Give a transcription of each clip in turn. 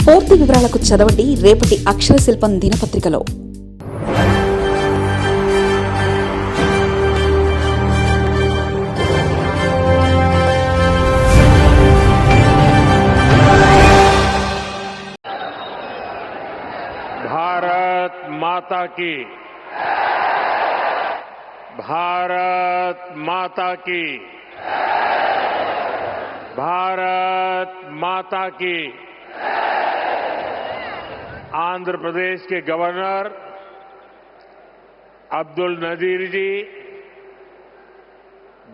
పూర్తి వివరాలకు చదవండి రేపటి అక్షర శిల్పం దినపత్రికలో. भारत माता की, भारत माता की, भारत माता की। आंध्र प्रदेश के गवर्नर अब्दुल नजीर जी,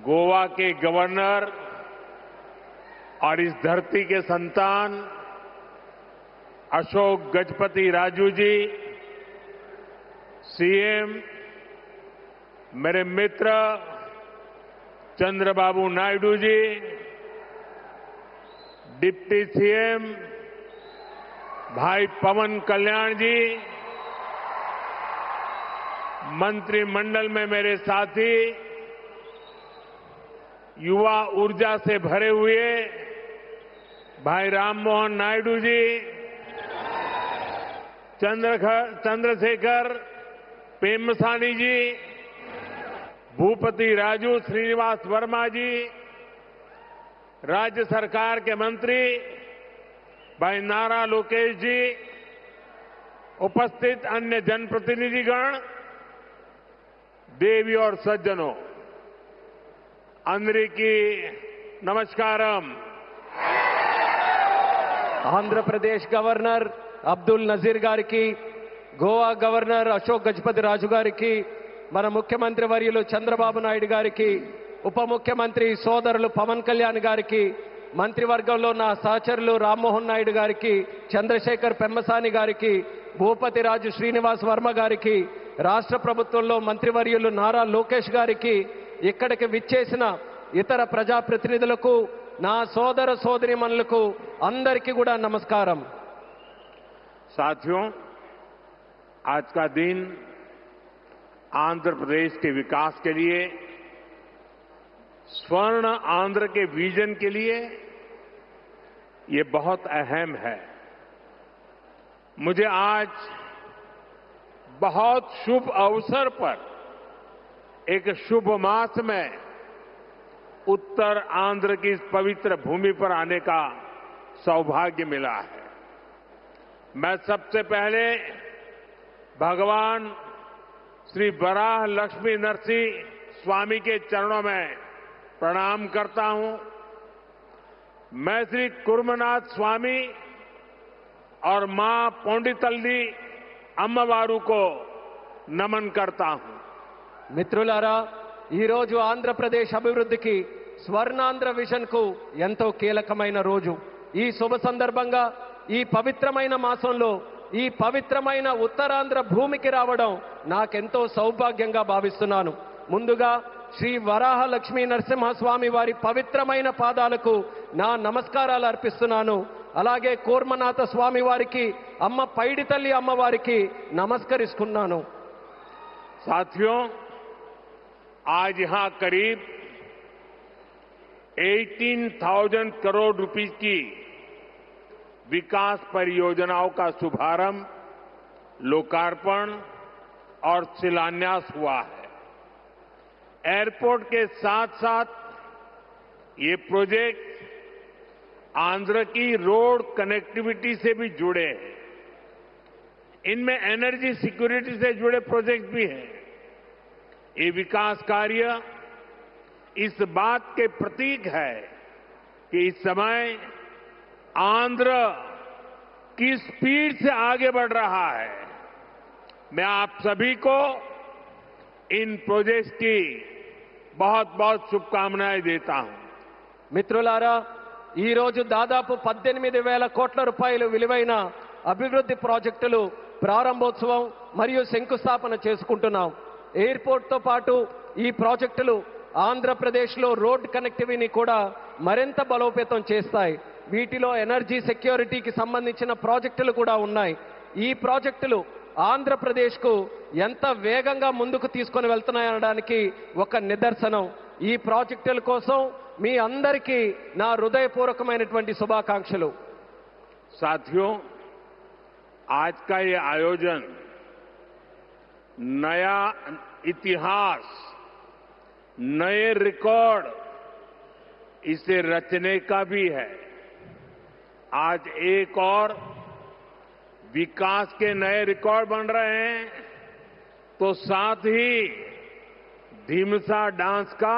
गोवा के गवर्नर और इस धरती के संतान अशोक गजपति राजू जी, सीएम मेरे मित्र चंद्रबाबू नायडू जी, डिप्टी सीएम भाई पवन कल्याण जी, मंत्रिमंडल में मेरे साथी, युवा ऊर्जा से भरे हुए भाई राममोहन नायडू जी, चंद्रशेखर पेम्मसानी जी, भूपति राजू श्रीनिवास वर्मा जी, राज्य सरकार के मंत्री भाई नारा लोकेश जी, उपस्थित अन्य जनप्रतिनिधिगण, देवी और सज्जनों, अंदरिकी नमस्कारम। आंध्र प्रदेश गवर्नर అబ్దుల్ నజీర్ గారికి, గోవా గవర్నర్ అశోక్ గజపతి రాజు గారికి, మన ముఖ్యమంత్రి వర్యులు చంద్రబాబు నాయుడు గారికి, ఉప ముఖ్యమంత్రి సోదరులు పవన్ కళ్యాణ్ గారికి, మంత్రివర్గంలో నా సహచరులు రామ్మోహన్ నాయుడు గారికి, చంద్రశేఖర్ పెమ్మసాని గారికి, భూపతి రాజు శ్రీనివాస్ వర్మ గారికి, రాష్ట్ర ప్రభుత్వంలో మంత్రివర్యులు నారా లోకేష్ గారికి, ఇక్కడికి విచ్చేసిన ఇతర ప్రజాప్రతినిధులకు, నా సోదర సోదరీమణులకు అందరికీ కూడా నమస్కారం। साथियों, आज का दिन आंध्र प्रदेश के विकास के लिए, स्वर्ण आंध्र के विजन के लिए ये बहुत अहम है। मुझे आज बहुत शुभ अवसर पर एक शुभ मास में उत्तर आंध्र की इस पवित्र भूमि पर आने का सौभाग्य मिला है। मैं सबसे पहले भगवान श्री वराह लक्ष्मी नरसिंह स्वामी के चरणों में प्रणाम करता हूं। मैं श्री कुर्मनाथ स्वामी और मां पौंडितल्ली अम्मवारू को नमन करता हूं। మిత్రులారా, ఈ రోజు ఆంధ్రప్రదేశ్ అభివృద్ధికి స్వర్ణాంధ్ర విజన్ కు ఎంతో కీలకమైన రోజు। ఈ శుభ సందర్భంగా ఈ పవిత్రమైన మాసంలో ఈ పవిత్రమైన ఉత్తరాంధ్ర భూమికి రావడం నాకెంతో సౌభాగ్యంగా భావిస్తున్నాను। ముందుగా శ్రీ వరాహ లక్ష్మీ నరసింహస్వామి వారి పవిత్రమైన పాదాలకు నా నమస్కారాలు అర్పిస్తున్నాను। అలాగే కూర్మనాథ స్వామి వారికి, అమ్మ పైడితల్లి అమ్మవారికి నమస్కరిస్తున్నాను। साथियों, आज यहां करीब 18,000 करोड़ रुपए की विकास परियोजनाओं का शुभारंभ, लोकार्पण और शिलान्यास हुआ है। एयरपोर्ट के साथ साथ ये प्रोजेक्ट आंध्र की रोड कनेक्टिविटी से भी जुड़े हैं। इनमें एनर्जी सिक्योरिटी से जुड़े प्रोजेक्ट भी हैं। ये विकास कार्य इस बात के प्रतीक है कि इस समय आंध्र की स्पीड से आगे बढ़ रहा है। मैं आप सभी को इन प्रोजेक्ट्स की बहुत बहुत शुभकामनाएं देता हूं। మిత్రులారా, ఈ రోజు దాదాపు 18,000 కోట్ల రూపాయలు విలువైన అభివృద్ధి ప్రాజెక్టులు ప్రారంభోత్సవం మరియు శంకుస్థాపన చేసుకుంటున్నాం। ఎయిర్పోర్ట్తో పాటు ఈ ప్రాజెక్టులు ఆంధ్రప్రదేశ్లో రోడ్ కనెక్టివిటీని కూడా మరింత బలోపేతం చేస్తాయి। వీటిలో ఎనర్జీ సెక్యూరిటీకి సంబంధించిన ప్రాజెక్టులు కూడా ఉన్నాయి। ఈ ప్రాజెక్టులు ఆంధ్రప్రదేశ్కు ఎంత వేగంగా ముందుకు తీసుకొని వెళ్తున్నాయనడానికి ఒక నిదర్శనం। ఈ ప్రాజెక్టుల కోసం మీ అందరికీ నా హృదయపూర్వకమైనటువంటి శుభాకాంక్షలు। साथियों, आज का ये आयोजन नया इतिहास, नए रिकॉर्ड इसे रचने का भी है। आज एक और विकास के नए रिकॉर्ड बन रहे हैं, तो साथ ही ढीमसा डांस का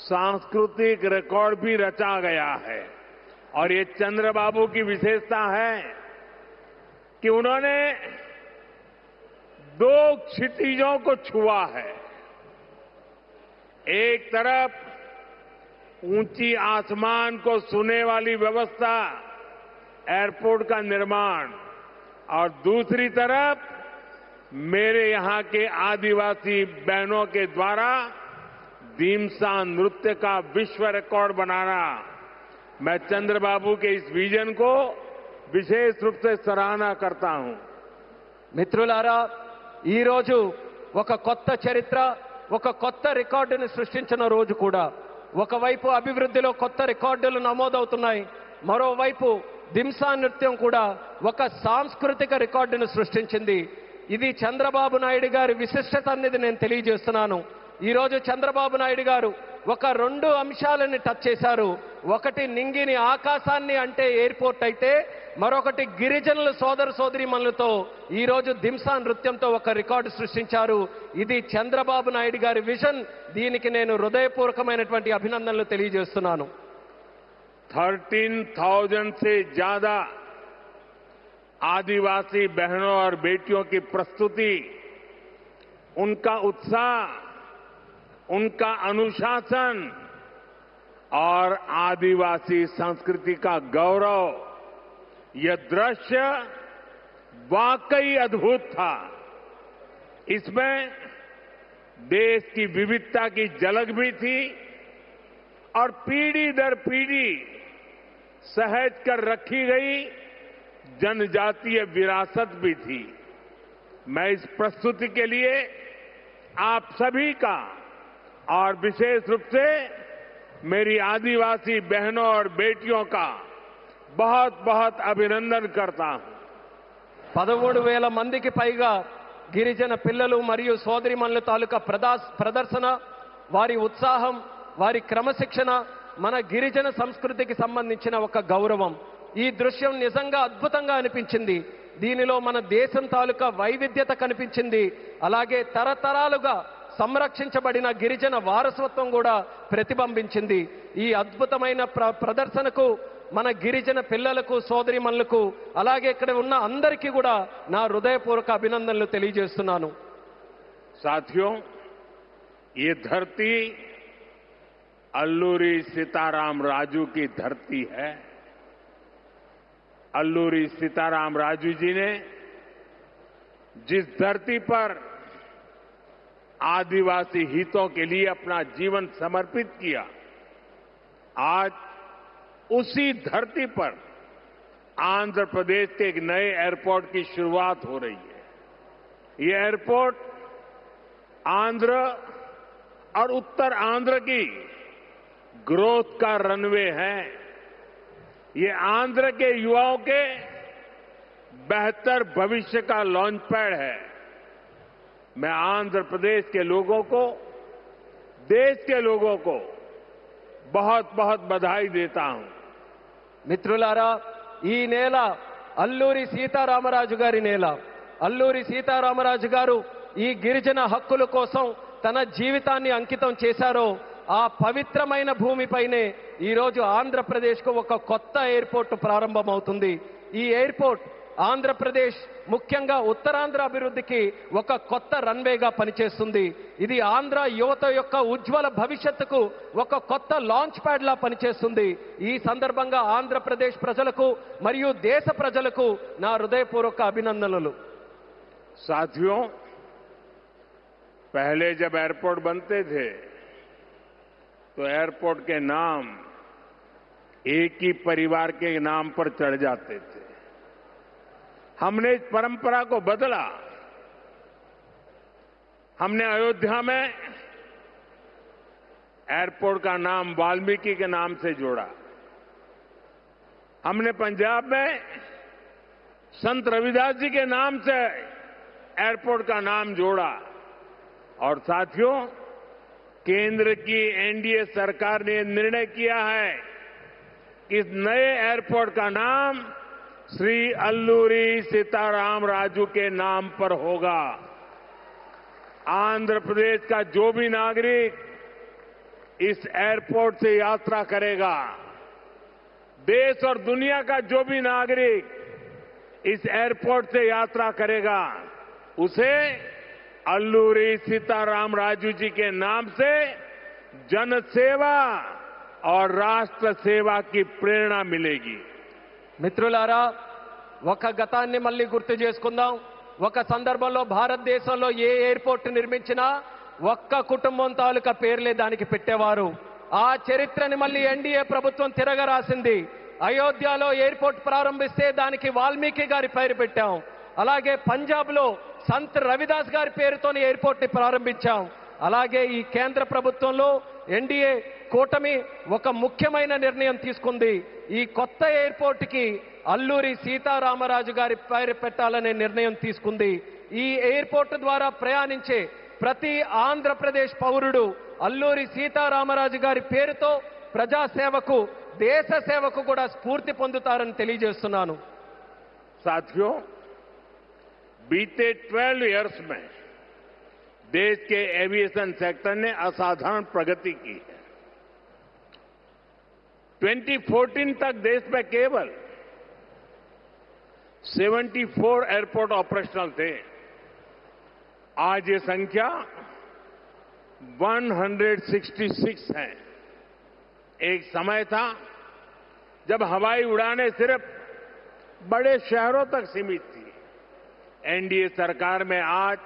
सांस्कृतिक रिकॉर्ड भी रचा गया है। और ये चंद्रबाबू की विशेषता है कि उन्होंने दो क्षितिजों को छुआ है। एक तरफ ऊंची आसमान को छूने वाली व्यवस्था, एयरपोर्ट का निर्माण, और दूसरी तरफ मेरे यहां के आदिवासी बहनों के द्वारा ढीमसा नृत्य का विश्व रिकॉर्ड बनाना। मैं चंद्रबाबू के इस विजन को विशेष रूप से सराहना करता हूं। మిత్రులారా, ఈ రోజు ఒక కొత్త చరిత్ర, ఒక కొత్త రికార్డును సృష్టించిన రోజు కూడా. ఒకవైపు అభివృద్ధిలో కొత్త రికార్డులు నమోదవుతున్నాయి, మరోవైపు దింసా నృత్యం కూడా ఒక సాంస్కృతిక రికార్డును సృష్టించింది. ఇది చంద్రబాబు నాయుడు గారి విశిష్టత అనేది నేను తెలియజేస్తున్నాను. ఈ రోజు చంద్రబాబు నాయుడు గారు ఒక రెండు అంశాలని టచ్ చేశారు. ఒకటి నింగిని ఆకాశాన్ని అంటే ఎయిర్పోర్ట్ అయితే, మరొకటి గిరిజనుల సోదర సోదరీమణులతో ఈ రోజు దింసా నృత్యంతో ఒక రికార్డు సృష్టించారు. ఇది చంద్రబాబు నాయుడు గారి విజన్. దీనికి నేను హృదయపూర్వకమైనటువంటి అభినందనలు తెలియజేస్తున్నాను. 13,000 से ज्यादा आदिवासी बहनों और बेटियों की प्रस्तुति, उनका उत्साह, उनका अनुशासन और आदिवासी संस्कृति का गौरव, यह दृश्य वाकई अद्भुत था। इसमें देश की विविधता की झलक भी थी और पीढ़ी दर पीढ़ी सहेज कर रखी गई जनजातीय विरासत भी थी। मैं इस प्रस्तुति के लिए आप सभी का और विशेष रूप से मेरी आदिवासी बहनों और बेटियों का बहुत बहुत अभिनंदन करता हूं। 13,000 మందికి పైగా గిరిజన పిల్లలు మరియు సోదరిమణుల తాలూకా ప్రదర్శన, వారి ఉత్సాహం, వారి క్రమశిక్షణ మన గిరిజన సంస్కృతికి సంబంధించిన ఒక గౌరవం. ఈ దృశ్యం నిజంగా అద్భుతంగా అనిపించింది. దీనిలో మన దేశం తాలూకా వైవిధ్యత కనిపించింది. అలాగే తరతరాలుగా సంరక్షించబడిన గిరిజన వారసత్వం కూడా ప్రతిబింబించింది. ఈ అద్భుతమైన ప్రదర్శనకు మన గిరిజన పిల్లలకు, సోదరిమణులకు, అలాగే ఇక్కడ ఉన్న అందరికీ కూడా నా హృదయపూర్వక అభినందనలు తెలియజేస్తున్నాను. साथियों, ये धरती अल्लूरी सीताराम राजू की धरती है। अल्लूरी सीताराम राजू जी ने जिस धरती पर आदिवासी हितों के लिए अपना जीवन समर्पित किया, आज उसी धरती पर आंध्र प्रदेश के एक नए एयरपोर्ट की शुरुआत हो रही है। ये एयरपोर्ट आंध्र और उत्तर आंध्र की ग्रोथ का रनवे है। ये आंध्र के युवाओं के बेहतर भविष्य का लॉन्च पैड है। मैं आंध्र प्रदेश के लोगों को, देश के लोगों को बहुत बहुत बधाई देता हूं। మిత్రులారా, ఈ నేల అల్లూరి సీతారామరాజు గారి నేల. అల్లూరి సీతారామరాజు గారు ఈ గిరిజన హక్కుల కోసం తన జీవితాన్ని అంకితం చేశారో ఆ పవిత్రమైన భూమిపైనే ఈరోజు ఆంధ్రప్రదేశ్కు ఒక కొత్త ఎయిర్పోర్ట్ ప్రారంభమవుతుంది. ఈ ఎయిర్పోర్ట్ ఆంధ్రప్రదేశ్, ముఖ్యంగా ఉత్తరాంధ్ర అభివృద్ధికి ఒక కొత్త రన్వేగా పనిచేస్తుంది. ఇది ఆంధ్ర యువత యొక్క ఉజ్వల భవిష్యత్తుకు ఒక కొత్త లాంచ్ ప్యాడ్ లా పనిచేస్తుంది. ఈ సందర్భంగా ఆంధ్రప్రదేశ్ ప్రజలకు మరియు దేశ ప్రజలకు నా హృదయపూర్వక అభినందనలు. साथियों, पहले जब एयरपोर्ट बनते थे तो एयरपोर्ट के नाम एक ही परिवार के नाम पर चढ़ जाते थे। हमने इस परंपरा को बदला। हमने अयोध्या में एयरपोर्ट का नाम वाल्मीकि के नाम से जोड़ा। हमने पंजाब में संत रविदास जी के नाम से एयरपोर्ट का नाम जोड़ा। और साथियों, केंद्र की एनडीए सरकार ने निर्णय किया है कि इस नए एयरपोर्ट का नाम श्री अल्लूरी सीताराम राजू के नाम पर होगा। आंध्र प्रदेश का जो भी नागरिक इस एयरपोर्ट से यात्रा करेगा, देश और दुनिया का जो भी नागरिक इस एयरपोर्ट से यात्रा करेगा, उसे अल्लूरी सीताराम राजू जी के नाम से जनसेवा और राष्ट्र सेवा की प्रेरणा मिलेगी। మిత్రులారా, ఒక గతాన్ని మళ్ళీ గుర్తు చేసుకుందాం. ఒక సందర్భంలో భారతదేశంలో ఏ ఎయిర్పోర్ట్ నిర్మించినా ఒక్క కుటుంబం తాలూకా పేర్లే దానికి పెట్టేవారు. ఆ చరిత్రని మళ్ళీ ఎన్డీఏ ప్రభుత్వం తిరగరాసింది. అయోధ్యలో ఎయిర్పోర్ట్ ప్రారంభిస్తే దానికి వాల్మీకి గారి పేరు పెట్టాం. అలాగే పంజాబ్లో సంత్ రవిదాస్ గారి పేరుతోని ఎయిర్పోర్ట్ ని ప్రారంభించాం. అలాగే ఈ కేంద్ర ప్రభుత్వంలో ఎన్డీఏ కూటమి ఒక ముఖ్యమైన నిర్ణయం తీసుకుంది. ఈ కొత్త ఎయిర్పోర్ట్ కి అల్లూరి సీతారామరాజు గారి పేరు పెట్టాలనే నిర్ణయం తీసుకుంది. ఈ ఎయిర్పోర్ట్ ద్వారా ప్రయాణించే ప్రతి ఆంధ్రప్రదేశ్ పౌరుడు అల్లూరి సీతారామరాజు గారి పేరుతో ప్రజాసేవకు, దేశ సేవకు కూడా స్ఫూర్తి పొందుతారని తెలియజేస్తున్నాను. साथियों, बीते 12 इयर्स में देश के एविएशन सेक्टर ने असाधारण प्रगति की है। 2014 तक देश में केवल 74 एयरपोर्ट ऑपरेशनल थे। आज ये संख्या 166 है। एक समय था जब हवाई उड़ानें सिर्फ बड़े शहरों तक सीमित थी। एनडीए सरकार में आज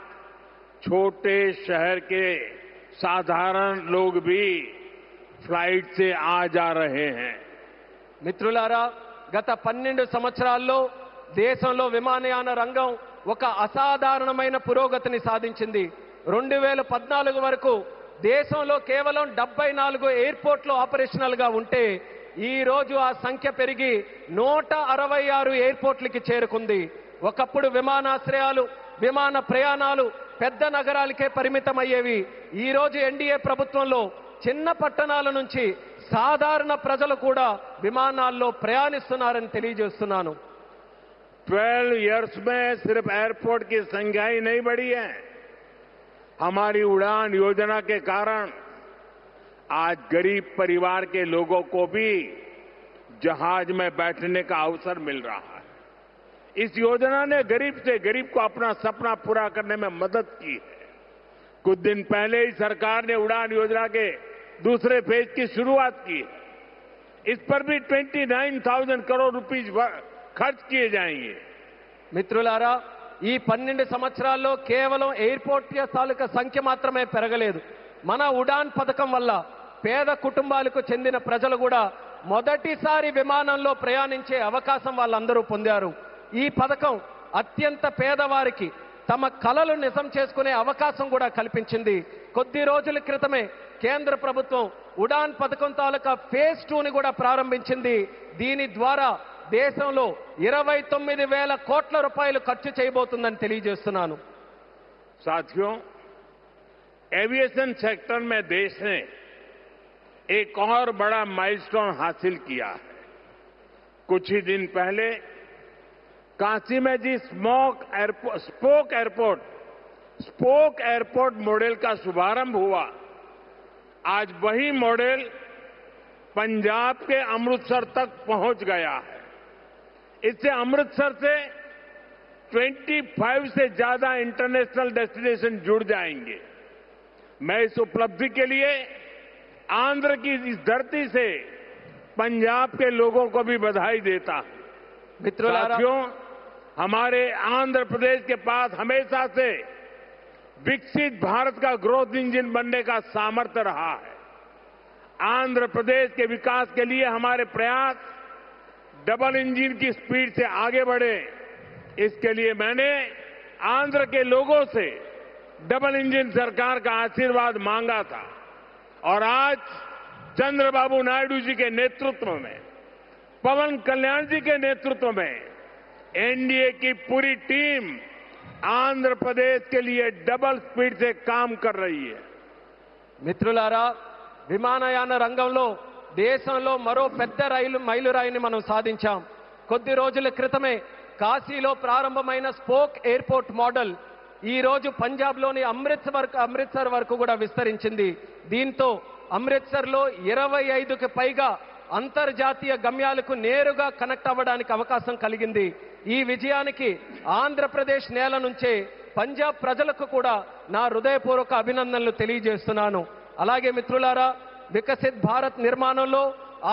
छोटे शहर के साधारण लोग भी फ्लाइट से आ जा रहे हैं। మిత్రులారా, గత 12 సంవత్సరాల్లో దేశంలో విమానయాన రంగం ఒక అసాధారణమైన పురోగతిని సాధించింది. 2014 వరకు దేశంలో కేవలం 74 ఎయిర్పోర్ట్లు ఆపరేషనల్ గా ఉంటే ఈ రోజు ఆ సంఖ్య పెరిగి 166 ఎయిర్పోర్ట్లకి చేరుకుంది. ఒకప్పుడు విమానాశ్రయాలు, విమాన ప్రయాణాలు పెద్ద నగరాలకే పరిమితమయ్యేవి. ఈ రోజు ఎన్డీఏ ప్రభుత్వంలో చిన్న పట్టణాల నుంచి సాధారణ ప్రజలు కూడా విమానాల్లో ప్రయాణిస్తున్నారని తెలియజేస్తున్నాను. 12 इयर्स में सिर्फ एयरपोर्ट की संख्या ही नहीं बढ़ी है। हमारी उड़ान योजना के कारण आज गरीब परिवार के लोगों को भी जहाज में बैठने का अवसर मिल रहा है। इस योजना ने गरीब से गरीब को अपना सपना पूरा करने में मदद की है। कुछ दिन पहले ही सरकार ने उड़ान योजना के दूसरे फेज की शुरुआत की है। इस पर भी 29,000 करोड़ रुपीज खर्च किए जाएंगे। మిత్రులారా, ఈ 12 సంవత్సరాల్లో కేవలం ఎయిర్పోర్ట్ తాలూకా సంఖ్య మాత్రమే పెరగలేదు. మన ఉడాన్ పథకం వల్ల పేద కుటుంబాలకు చెందిన ప్రజలు కూడా మొదటిసారి విమానంలో ప్రయాణించే అవకాశం వాళ్ళందరూ పొందారు. ఈ పథకం అత్యంత పేదవారికి తమ కలలు నిజం చేసుకునే అవకాశం కూడా కల్పించింది. కొద్ది రోజుల క్రితమే కేంద్ర ప్రభుత్వం ఉడాన్ పథకం తాలూకా ఫేజ్ 2ని కూడా ప్రారంభించింది. దీని ద్వారా దేశంలో 29,000 కోట్ల రూపాయలు ఖర్చు చేయబోతుందని తెలియజేస్తున్నాను. साथियों, एविएशन सेक्टर में देश ने एक और बड़ा माइलस्टोन हासिल किया है। कुछ ही दिन पहले काशी में जी स्पोक एयरपोर्ट मॉडल का शुभारंभ हुआ। आज वही मॉडल पंजाब के अमृतसर तक पहुंच गया है। इससे अमृतसर से 25 से ज्यादा इंटरनेशनल डेस्टिनेशन जुड़ जाएंगे। मैं इस उपलब्धि के लिए आंध्र की इस धरती से पंजाब के लोगों को भी बधाई देता हूं। साथियों, हमारे आंध्र प्रदेश के पास हमेशा से विकसित भारत का ग्रोथ इंजन बनने का सामर्थ्य रहा है। आंध्र प्रदेश के विकास के लिए हमारे प्रयास डबल इंजन की स्पीड से आगे बढ़े। इसके लिए मैंने आंध्र के लोगों से डबल इंजन सरकार का आशीर्वाद मांगा था और आज चंद्रबाबू नायडू जी के नेतृत्व में, पवन कल्याण जी के नेतृत्व में एनडीए की पूरी टीम आंध्र प्रदेश के लिए डबल स्पीड से काम कर रही है। మిత్రులారా, విమానయాన రంగంలో దేశంలో మరో పెద్ద మైలురాయిని మనం సాధించాం. కొద్ది రోజుల క్రితమే కాశీలో ప్రారంభమైన స్పోక్ ఎయిర్పోర్ట్ మోడల్ ఈ రోజు పంజాబ్లోని అమృత్సర్ వరకు కూడా విస్తరించింది. దీంతో అమృత్సర్లో 25కి పైగా అంతర్జాతీయ గమ్యాలకు నేరుగా కనెక్ట్ అవ్వడానికి అవకాశం కలిగింది. ఈ విజయానికి ఆంధ్రప్రదేశ్ నేల నుంచే పంజాబ్ ప్రజలకు కూడా నా హృదయపూర్వక అభినందనలు తెలియజేస్తున్నాను. అలాగే మిత్రులారా, వికసిత్ భారత్ నిర్మాణంలో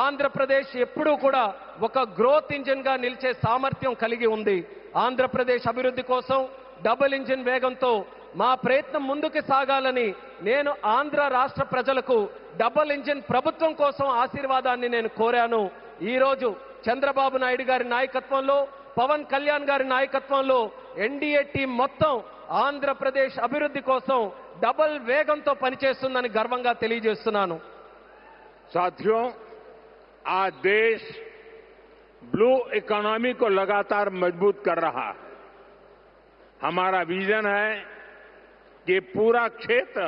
ఆంధ్రప్రదేశ్ ఎప్పుడూ కూడా ఒక గ్రోత్ ఇంజిన్ గా నిలిచే సామర్థ్యం కలిగి ఉంది. ఆంధ్రప్రదేశ్ అభివృద్ధి కోసం డబుల్ ఇంజిన్ వేగంతో మా ప్రయత్నం ముందుకు సాగాలని నేను ఆంధ్ర రాష్ట్ర ప్రజలకు డబుల్ ఇంజిన్ ప్రభుత్వం కోసం ఆశీర్వాదాన్ని నేను కోరాను. ఈ రోజు చంద్రబాబు నాయుడు గారి నాయకత్వంలో, పవన్ కళ్యాణ్ గారి నాయకత్వంలో ఎన్డీఏ టీం మొత్తం ఆంధ్రప్రదేశ్ అభివృద్ధి కోసం డబుల్ వేగంతో పనిచేస్తుందని గర్వంగా తెలియజేస్తున్నాను. साथियों, आज देश ब्लू इकोनॉमी को लगातार मजबूत कर रहा है. हमारा विजन है कि पूरा क्षेत्र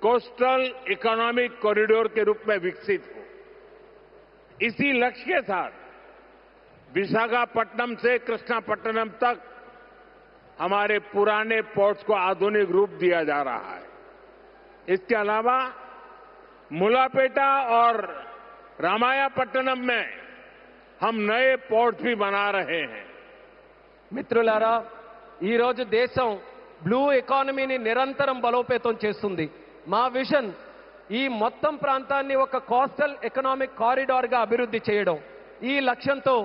कोस्टल इकोनॉमिक कॉरिडोर के रूप में विकसित हो. इसी लक्ष्य के साथ विशाखापट्टनम से कृष्णापट्टनम तक हमारे पुराने पोर्ट्स को आधुनिक रूप दिया जा रहा है. इसके अलावा मुलापेटा और रामायापट्टनम में हम नए पोर्ट्स भी बना रहे हैं. మిత్రులారా, ఈ రోజు దేశం బ్లూ ఎకానమీని నిరంతరం బలోపేతం చేస్తుంది. మా విజన్ ఈ మొత్తం ప్రాంతాన్ని ఒక కోస్టల్ ఎకనామిక్ కారిడార్ గా అభివృద్ధి చేయడం. ఈ లక్ష్యంతో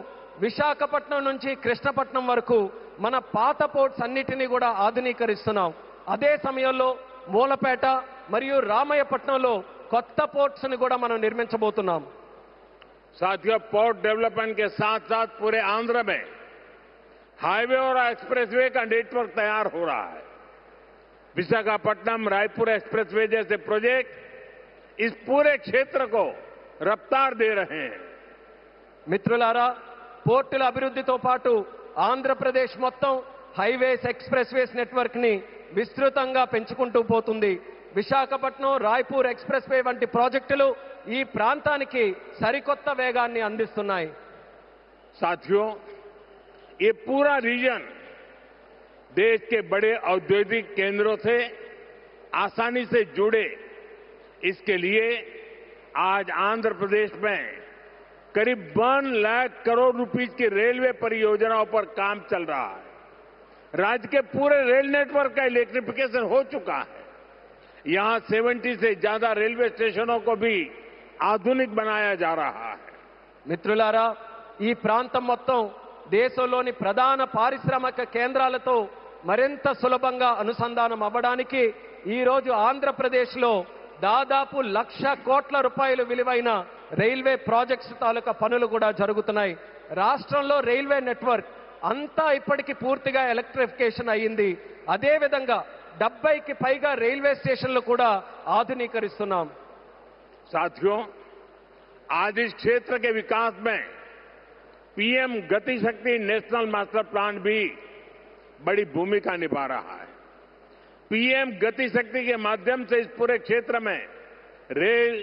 విశాఖపట్నం నుంచి కృష్ణపట్నం వరకు మన పాత పోర్ట్స్ అన్నిటినీ కూడా ఆధునీకరిస్తున్నాం. అదే సమయంలో మూలపేట మరియు రామయ్యపట్నంలో కొత్త పోర్ట్స్ ని కూడా మనం నిర్మించబోతున్నాం. साथियों, पोर्ट डेवलपमेंट के साथ साथ पूरे आंध्र में हाईवे और एक्सप्रेसवे का नेटवर्क तैयार हो रहा है. विशाखापट्टनम रायपुर एक्सप्रेसवे जैसे प्रोजेक्ट इस पूरे क्षेत्र को रफ्तार दे रहे हैं. మిత్రులారా, పోర్టుల అభివృద్ధితో పాటు ఆంధ్రప్రదేశ్ మొత్తం హైవేస్, ఎక్స్ప్రెస్వేస్ నెట్వర్క్ ని విస్తృతంగా పెంచుకుంటూ పోతుంది. విశాఖపట్నం రాయ్పూర్ ఎక్స్ప్రెస్ వే వంటి ప్రాజెక్టులు ఈ ప్రాంతానికి సరికొత్త వేగాన్ని అందిస్తున్నాయి. साथियों, ये पूरा रीजन देश के बड़े औद्योगिक केंद्रों से आसानी से जुड़े, इसके लिए आज आंध्र प्रदेश में करीब 1 लाख करोड़ रुपीस की रेलवे परियोजनाओं पर काम चल रहा है. राज्य के पूरे रेल नेटवर्क का इलेक्ट्रिफिकेशन हो चुका है. यहां 70 से ज्यादा रेलवे स्टेशनों को भी आधुनिक बनाया जा रहा है. మిత్రులారా, ఈ ప్రాంతం మొత్తం దేశంలోని ప్రధాన పారిశ్రామిక కేంద్రాలతో మరింత సులభంగా అనుసంధానం అవ్వడానికి ఈ రోజు ఆంధ్రప్రదేశ్లో దాదాపు 1,00,000 కోట్ల రూపాయలు విలువైన రైల్వే ప్రాజెక్ట్స్ తాలూకా పనులు కూడా జరుగుతున్నాయి. రాష్ట్రంలో రైల్వే నెట్వర్క్ అంతా ఇప్పటికీ పూర్తిగా ఎలక్ట్రిఫికేషన్ అయ్యింది. అదేవిధంగా 70కి పైగా రైల్వే స్టేషన్లు కూడా ఆధునీకరిస్తున్నాం. साथियों, आज इस क्षेत्र के विकास में पीएम गति शक्ति नेशनल मास्टर प्लान भी बड़ी भूमिका निभा रहा है. पीएम गति शक्ति के माध्यम से इस पूरे क्षेत्र में रेल,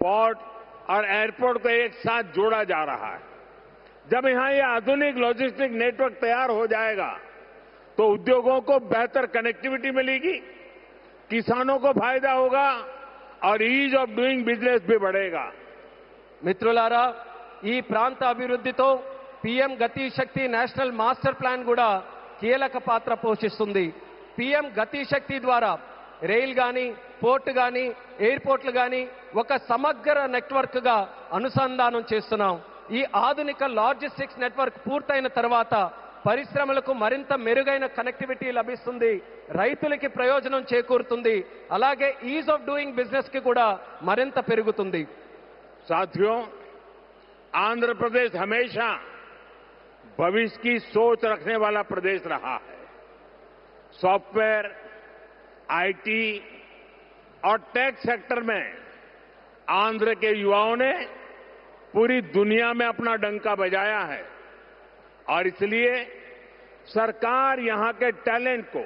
पोर्ट और एयरपोर्ट को एक साथ जोड़ा जा रहा है. जब यहां ये आधुनिक लॉजिस्टिक नेटवर्क तैयार हो जाएगा तो उद्योगों को बेहतर कनेक्टिविटी मिलेगी, किसानों को फायदा होगा और ईज ऑफ डूइंग बिजनेस भी बढ़ेगा. మిత్రులారా, ఈ ప్రాంత అభివృద్ధితో పీఎం గతి శక్తి నేషనల్ మాస్టర్ ప్లాన్ కూడా కీలక పాత్ర పోషిస్తుంది. పీఎం గతి శక్తి ద్వారా రైల్ గాని, పోర్ట్ గాని, ఎయిర్పోర్ట్లు గాని ఒక సమగ్ర నెట్వర్క్ గా అనుసంధానం చేస్తున్నాం. ఈ ఆధునిక లాజిస్టిక్స్ నెట్వర్క్ పూర్తయిన తర్వాత పరిశ్రమలకు మరింత మెరుగైన కనెక్టివిటీ లభిస్తుంది, రైతులకి ప్రయోజనం చేకూరుతుంది, అలాగే ఈజ్ ఆఫ్ డూయింగ్ బిజినెస్ కి కూడా మరింత పెరుగుతుంది. साथियों, आंध्र प्रदेश हमेशा भविष्य की सोच रखने वाला प्रदेश रहा है. सॉफ्टवेयर, आईटी और टेक सेक्टर में आंध्र के युवाओं ने पूरी दुनिया में अपना डंका बजाया है. और इसलिए सरकार यहां के टैलेंट को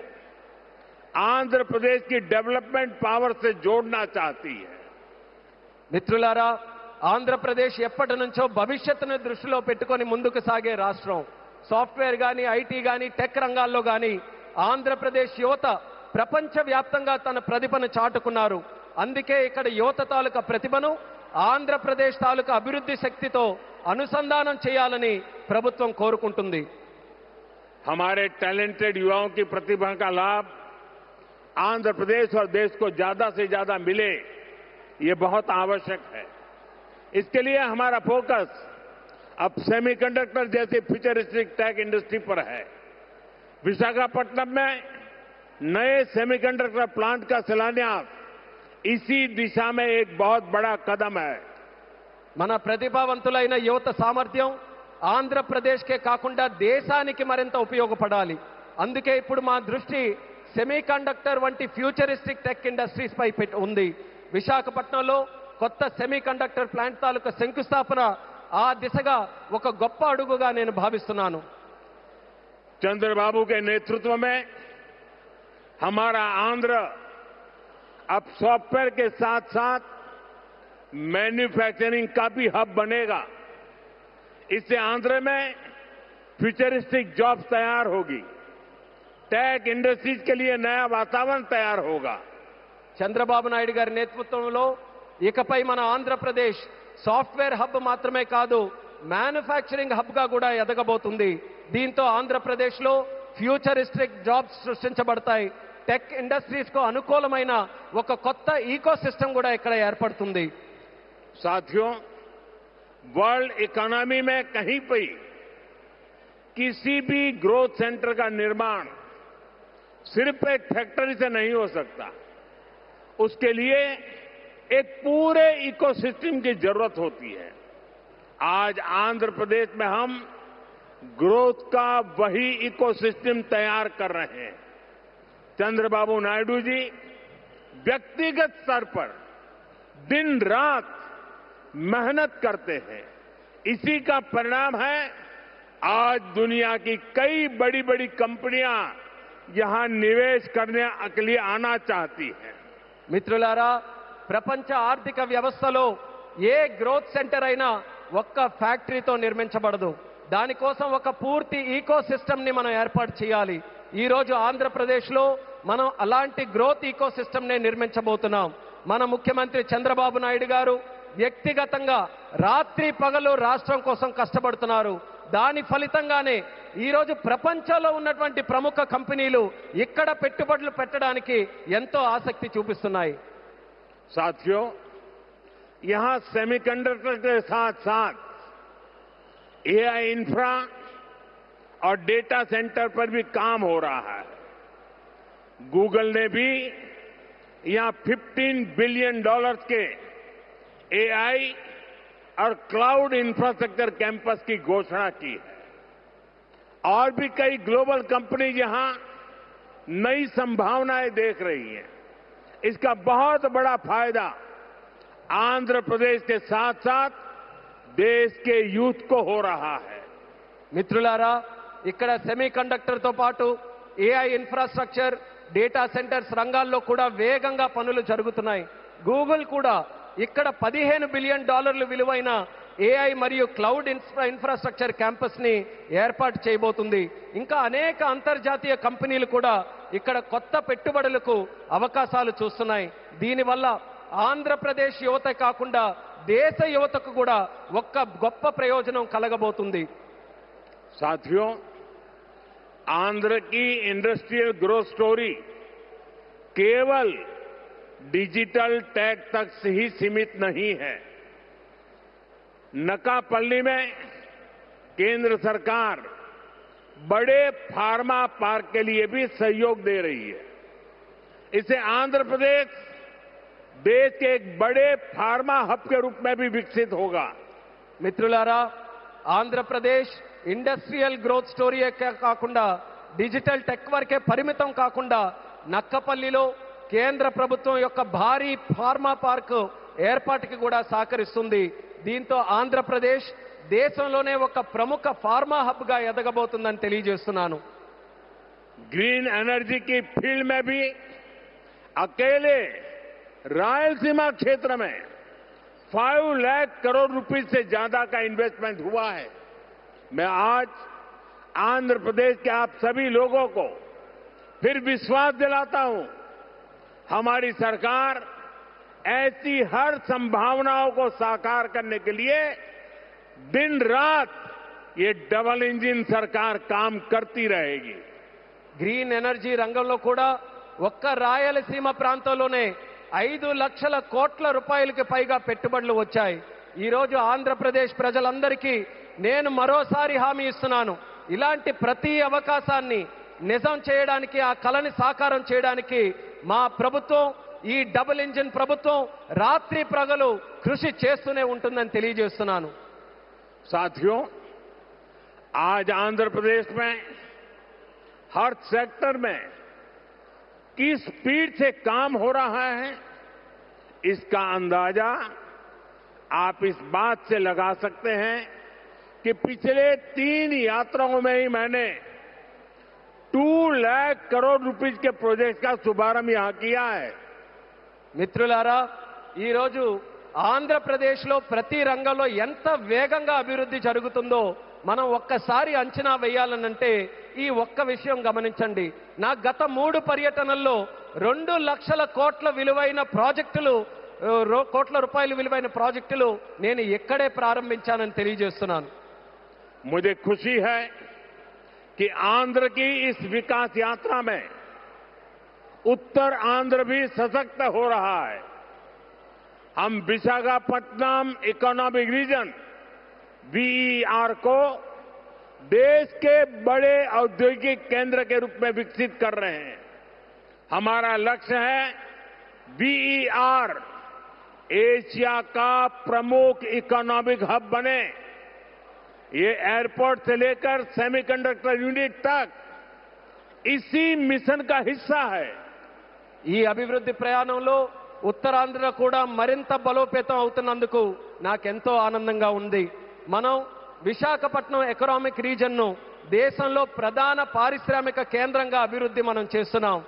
आंध्र प्रदेश की डेवलपमेंट पावर से जोड़ना चाहती है। మిత్రులారా, ఆంధ్రప్రదేశ్ ఎప్పటి నుంచో భవిష్యత్తును దృష్టిలో పెట్టుకొని ముందుకు సాగే రాష్ట్రం. సాఫ్ట్వేర్ గాని, ఐటీ గాని, టెక్ రంగాల్లో గాని ఆంధ్రప్రదేశ్ యువత ప్రపంచవ్యాప్తంగా తన ప్రతిభను చాటుకున్నారు. అందుకే ఇక్కడ యువత తాలూకా ప్రతిభను ఆంధ్రప్రదేశ్ తాలూకా అభివృద్ధి శక్తితో అనుసంధానం చేయాలని ప్రభుత్వం కోరుకుంటుంది. हमारे टैलेंटेड युवाओं की प्रतिभा का लाभ आंध्र प्रदेश और देश को ज्यादा से ज्यादा मिले, ये बहुत आवश्यक है। इसके लिए हमारा फोकस अब सेमीकंडक्टर जैसी फ्यूचरिस्टिक टेक इंडस्ट्री पर है। विशाखापट्टनम में नए सेमीकंडक्टर प्लांट का शिलान्यास इसी दिशा में एक बहुत बड़ा कदम है। మన ప్రతిభావంతులైన యువత సామర్థ్యం ఆంధ్రప్రదేశ్కే కాకుండా దేశానికి మరింత ఉపయోగపడాలి. అందుకే ఇప్పుడు మా దృష్టి సెమీకండక్టర్ వంటి ఫ్యూచరిస్టిక్ టెక్ ఇండస్ట్రీస్ పై ఉంది. విశాఖపట్నంలో కొత్త సెమీకండక్టర్ ప్లాంట్ తాలూకా శంకుస్థాపన ఆ దిశగా ఒక గొప్ప అడుగుగా నేను భావిస్తున్నాను. चंद्रबाबू के नेतृत्व में हमारा आंध्र अब सॉफ्टवेयर के साथ साथ मैन्युफैक्चरिंग का भी हब बनेगा। इससे आंध्र में फ्यूचरिस्टिक जॉब्स तैयार होगी, टेक इंडस्ट्रीज के लिए नया वातावरण तैयार होगा। చంద్రబాబు నాయుడు గారి నేతృత్వంలో ఇకపై మన ఆంధ్రప్రదేశ్ సాఫ్ట్వేర్ హబ్ మాత్రమే కాదు, మ్యానుఫ్యాక్చరింగ్ హబ్ గా కూడా ఎదగబోతుంది. దీంతో ఆంధ్రప్రదేశ్లో ఫ్యూచరిస్టిక్ జాబ్స్ సృష్టించబడతాయి. టెక్ ఇండస్ట్రీస్ కు అనుకూలమైన ఒక కొత్త ఈకో సిస్టమ్ కూడా ఇక్కడ ఏర్పడుతుంది. साथियों, वर्ल्ड इकोनॉमी में कहीं पर किसी भी ग्रोथ सेंटर का निर्माण सिर्फ एक फैक्ट्री से नहीं हो सकता। उसके लिए एक पूरे इकोसिस्टम की जरूरत होती है। आज आंध्र प्रदेश में हम ग्रोथ का वही इकोसिस्टम तैयार कर रहे हैं। चंद्रबाबू नायडू जी व्यक्तिगत स्तर पर दिन रात मेहनत करते हैं। इसी का परिणाम है आज दुनिया की कई बड़ी बड़ी कंपनियां यहां निवेश करने के लिए आना चाहती हैं। మిత్రులారా, ప్రపంచ ఆర్థిక వ్యవస్థలో ఏ గ్రోత్ సెంటర్ అయినా ఒక్క ఫ్యాక్టరీతో నిర్మించబడదు. దానికోసం ఒక పూర్తి ఈకో సిస్టమ్ ని మనం ఏర్పాటు చేయాలి. ఈ రోజు ఆంధ్రప్రదేశ్లో మనం అలాంటి గ్రోత్ ఈకో సిస్టమ్ నే నిర్మించబోతున్నాం. మన ముఖ్యమంత్రి చంద్రబాబు నాయుడు గారు వ్యక్తిగతంగా రాత్రి పగలు రాష్ట్రం కోసం కష్టపడుతున్నారు. దాని ఫలితంగానే ఈ రోజు ప్రపంచంలో ఉన్నటువంటి ప్రముఖ కంపెనీలు ఇక్కడ పెట్టుబడులు పెట్టడానికి ఎంతో ఆసక్తి చూపిస్తున్నాయి. साथियों, यहां सेमीकंडक्टर के साथ साथ एआई इंफ्रा और डेटा सेंटर पर भी काम हो रहा है। गूगल ने भी यहां $15 बिलियन के एआई और क्लाउड इंफ्रास्ट्रक्चर कैंपस की घोषणा की है। और भी कई ग्लोबल कंपनी यहां नई संभावनाएं देख रही हैं। इसका बहुत बड़ा फायदा आंध्र प्रदेश के साथ साथ देश के यूथ को हो रहा है। మిత్రులారా, ఇక్కడ సెమీకండక్టర్ తో పాటు ఏఐ ఇన్ఫ్రాస్ట్రక్చర్, డేటా సెంటర్స్ రంగాల్లో కూడా వేగంగా పనులు జరుగుతున్నాయి. గూగుల్ కూడా ఇక్కడ $15 బిలియన్ విలువైన ఏఐ మరియు క్లౌడ్ ఇన్ఫ్రాస్ట్రక్చర్ క్యాంపస్ ని ఏర్పాటు చేయబోతుంది. ఇంకా అనేక అంతర్జాతీయ కంపెనీలు కూడా ఇక్కడ కొత్త పెట్టుబడులకు అవకాశాలు చూస్తున్నాయి. దీనివల్ల ఆంధ్రప్రదేశ్ యువత కాకుండా దేశ యువతకు కూడా ఒక్క గొప్ప ప్రయోజనం కలగబోతుంది. साथियों, आंध्र की इंडस्ट्रियल ग्रोथ स्टोरी केवल डिजिटल टेक तक से ही सीमित नहीं है। नकापल्ली में केंद्र सरकार बड़े फार्मा पार्क के लिए भी सहयोग दे रही है। इससे आंध्र प्रदेश देश के एक बड़े फार्मा हब के रूप में भी विकसित होगा। మిత్రులారా, ఆంధ్రప్రదేశ్ ఇండస్ట్రియల్ గ్రోత్ స్టోరీ కాకుండా డిజిటల్ టెక్ వరకే పరిమితం కాకుండా నక్కపల్లిలో కేంద్ర ప్రభుత్వం యొక్క భారీ ఫార్మా పార్క్ ఏర్పాటుకి కూడా సహకరిస్తుంది. దీంతో ఆంధ్రప్రదేశ్ దేశంలోనే ఒక ప్రముఖ ఫార్మా హబ్ గా ఎదగబోతుందని తెలియజేస్తున్నాను. ग्रीन एनर्जी की फील्ड में भी अकेले रायलसीमा क्षेत्र में 5 लाख करोड़ रुपए से ज्यादा का इन्वेस्टमेंट हुआ है. मैं आज आंध्र प्रदेश के आप सभी लोगों को फिर विश्वास दिलाता हूं, हमारी सरकार ऐसी हर संभावनाओं को साकार करने के लिए दिन रात ये डबल इंजन सरकार काम करती रहेगी. గ్రీన్ ఎనర్జీ రంగంలో కూడా ఒక్క రాయలసీమ ప్రాంతంలోనే 5 లక్షల కోట్ల రూపాయలకి పైగా పెట్టుబడులు వచ్చాయి. ఈ రోజు ఆంధ్రప్రదేశ్ ప్రజలందరికీ నేను మరోసారి హామీ ఇస్తున్నాను, ఇలాంటి ప్రతి అవకాశాన్ని నిజం చేయడానికి, ఆ కలని సాకారం చేయడానికి మా ప్రభుత్వం, ఈ డబుల్ ఇంజిన్ ప్రభుత్వం రాత్రి పగలు కృషి చేస్తూనే ఉంటుందని తెలియజేస్తున్నాను. साथियों, आज आंध्र प्रदेश में हर सेक्टर में किस स्पीड से काम हो रहा है, इसका अंदाजा आप इस बात से लगा सकते हैं कि पिछले 3 यात्राओं में ही मैंने 2 लाख करोड़ रुपए के प्रोजेक्ट का शुभारंभ यहां किया है. మిత్రులారా, ఈ రోజు ఆంధ్రప్రదేశ్లో ప్రతి రంగంలో ఎంత వేగంగా అభివృద్ధి జరుగుతుందో మనం ఒక్కసారి అంచనా వేయాలనంటే ఈ ఒక్క విషయం గమనించండి. నా గత 3 పర్యటనల్లో 2 లక్షల కోట్ల విలువైన ప్రాజెక్టులు, కోట్ల రూపాయల విలువైన ప్రాజెక్టులు నేను ఇక్కడే ప్రారంభించానని తెలియజేస్తున్నాను. मुझे खुशी है कि आंध्र की इस विकास यात्रा में उत्तर आंध्र भी सशक्त हो रहा है. हम विशाखापट्टनम इकोनॉमिक रीजन वीईआर को देश के बड़े औद्योगिक केंद्र के रूप में विकसित कर रहे हैं. हमारा लक्ष्य है वीईआर एशिया का प्रमुख इकोनॉमिक हब बने. ये एयरपोर्ट से लेकर सेमीकंडक्टर यूनिट तक इसी मिशन का हिस्सा है. ఈ అభివృద్ధి ప్రయాణంలో ఉత్తరాంధ్ర కూడా మరింత బలోపేతం అవుతున్నందుకు నాకెంతో ఆనందంగా ఉంది. మనం విశాఖపట్నం ఎకనామిక్ రీజన్ను దేశంలో ప్రధాన పారిశ్రామిక కేంద్రంగా అభివృద్ధి మనం చేస్తున్నాం.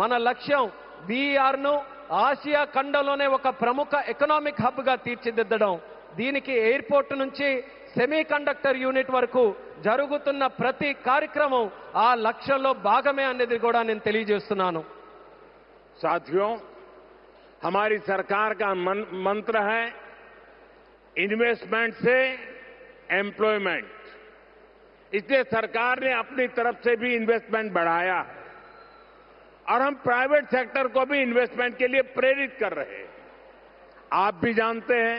మన లక్ష్యం వీఆర్ను ఆసియా ఖండంలోనే ఒక ప్రముఖ ఎకనామిక్ హబ్ గా తీర్చిదిద్దడం. దీనికి ఎయిర్పోర్ట్ నుంచి సెమీ కండక్టర్ యూనిట్ వరకు జరుగుతున్న ప్రతి కార్యక్రమం ఆ లక్ష్యంలో భాగమే అనేది కూడా నేను తెలియజేస్తున్నాను. साथियों, हमारी सरकार का मंत्र है इन्वेस्टमेंट से एम्प्लॉयमेंट. इसलिए सरकार ने अपनी तरफ से भी इन्वेस्टमेंट बढ़ाया है और हम प्राइवेट सेक्टर को भी इन्वेस्टमेंट के लिए प्रेरित कर रहे हैं. आप भी जानते हैं,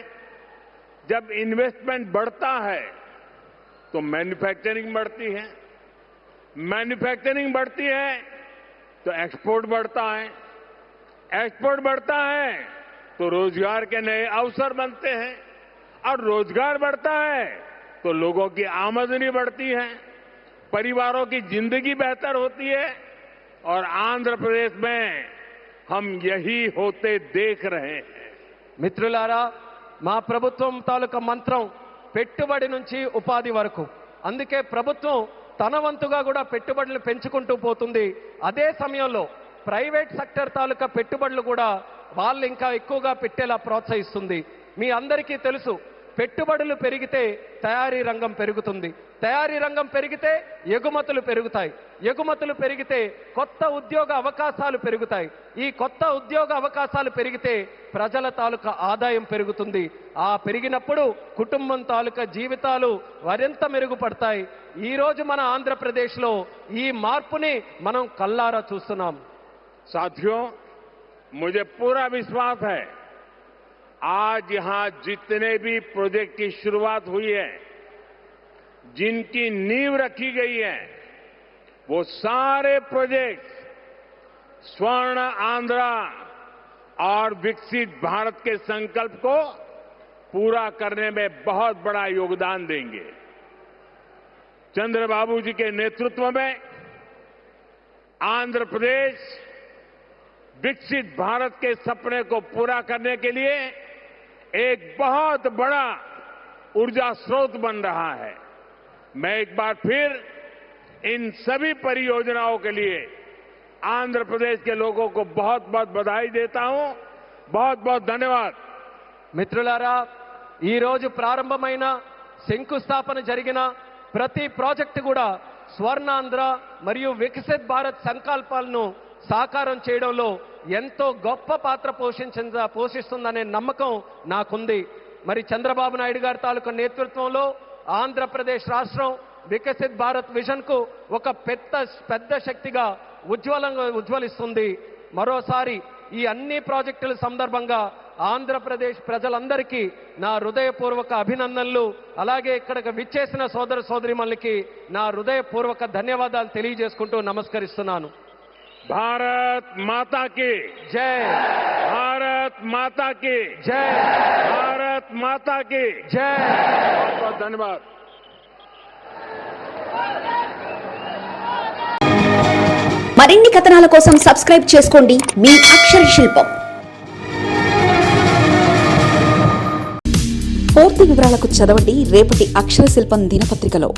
जब इन्वेस्टमेंट बढ़ता है तो मैन्युफैक्चरिंग बढ़ती है, मैन्युफैक्चरिंग बढ़ती है तो एक्सपोर्ट बढ़ता है, एक्सपोर्ट बढ़ता है तो रोजगार के नए अवसर बनते हैं और रोजगार बढ़ता है तो लोगों की आमदनी बढ़ती है, परिवारों की जिंदगी बेहतर होती है और आंध्र प्रदेश में हम यही होते देख रहे हैं. మిత్రులారా, మా ప్రభుత్వం తాలూకా మంత్రం పెట్టుబడి నుంచి ఉపాధి వరకు. అందుకే ప్రభుత్వం తన వంతుగా కూడా పెట్టుబడులు పెంచుకుంటూ పోతుంది. అదే సమయంలో ప్రైవేట్ సెక్టర్ తాలూకా పెట్టుబడులు కూడా వాళ్ళు ఇంకా ఎక్కువగా పెట్టేలా ప్రోత్సహిస్తుంది. మీ అందరికీ తెలుసు, పెట్టుబడులు పెరిగితే తయారీ రంగం పెరుగుతుంది, తయారీ రంగం పెరిగితే ఎగుమతులు పెరుగుతాయి, ఎగుమతులు పెరిగితే కొత్త ఉద్యోగ అవకాశాలు పెరుగుతాయి, ఈ కొత్త ఉద్యోగ అవకాశాలు పెరిగితే ప్రజల తాలూకా ఆదాయం పెరుగుతుంది. ఆ పెరిగినప్పుడు కుటుంబం తాలూకా జీవితాలు మరింత మెరుగుపడతాయి. ఈ రోజు మన ఆంధ్రప్రదేశ్లో ఈ మార్పుని మనం కల్లారా చూస్తున్నాం. साथियों, मुझे पूरा विश्वास है आज यहां जितने भी प्रोजेक्ट की शुरुआत हुई है, जिनकी नींव रखी गई है, वो सारे प्रोजेक्ट स्वर्ण आंध्रा और विकसित भारत के संकल्प को पूरा करने में बहुत बड़ा योगदान देंगे. चंद्रबाबू जी के नेतृत्व में आंध्र प्रदेश विकसित भारत के सपने को पूरा करने के लिए एक बहुत बड़ा ऊर्जा स्रोत बन रहा है। मैं एक बार फिर इन सभी परियोजनाओं के लिए आंध्र प्रदेश के लोगों को बहुत बहुत बधाई देता हूं। बहुत बहुत धन्यवाद। మిత్రులారా, ఈ రోజు ప్రారంభమైన శంకుస్థాపన జరిగిన ప్రతి ప్రాజెక్టు కూడా స్వర్ణాంధ్ర మరియు వికసిత్ భారత్ సంకల్పాలను సాకారం చేయడంలో ఎంతో గొప్ప పాత్ర పోషిస్తుందనే నమ్మకం నాకుంది. మరి చంద్రబాబు నాయుడు గారి తాలూకు నేతృత్వంలో ఆంధ్రప్రదేశ్ రాష్ట్రం వికసిత్ భారత్ విజన్ కు ఒక పెద్ద శక్తిగా ఉజ్వలిస్తుంది. మరోసారి ఈ అన్ని ప్రాజెక్టుల సందర్భంగా ఆంధ్రప్రదేశ్ ప్రజలందరికీ నా హృదయపూర్వక అభినందనలు, అలాగే ఇక్కడికి విచ్చేసిన సోదర సోదరీమణులకి నా హృదయపూర్వక ధన్యవాదాలు తెలియజేసుకుంటూ నమస్కరిస్తున్నాను. भारत माता की జై, भारत माता की జై, भारत माता की జై. बहुत बहुत धन्यवाद। మరిన్ని కథనాల కోసం సబ్స్క్రైబ్ చేసుకోండి మీ అక్షర శిల్పం. పూర్తి వివరాలకు చదవండి రేపటి అక్షర శిల్పం దినపత్రికలో.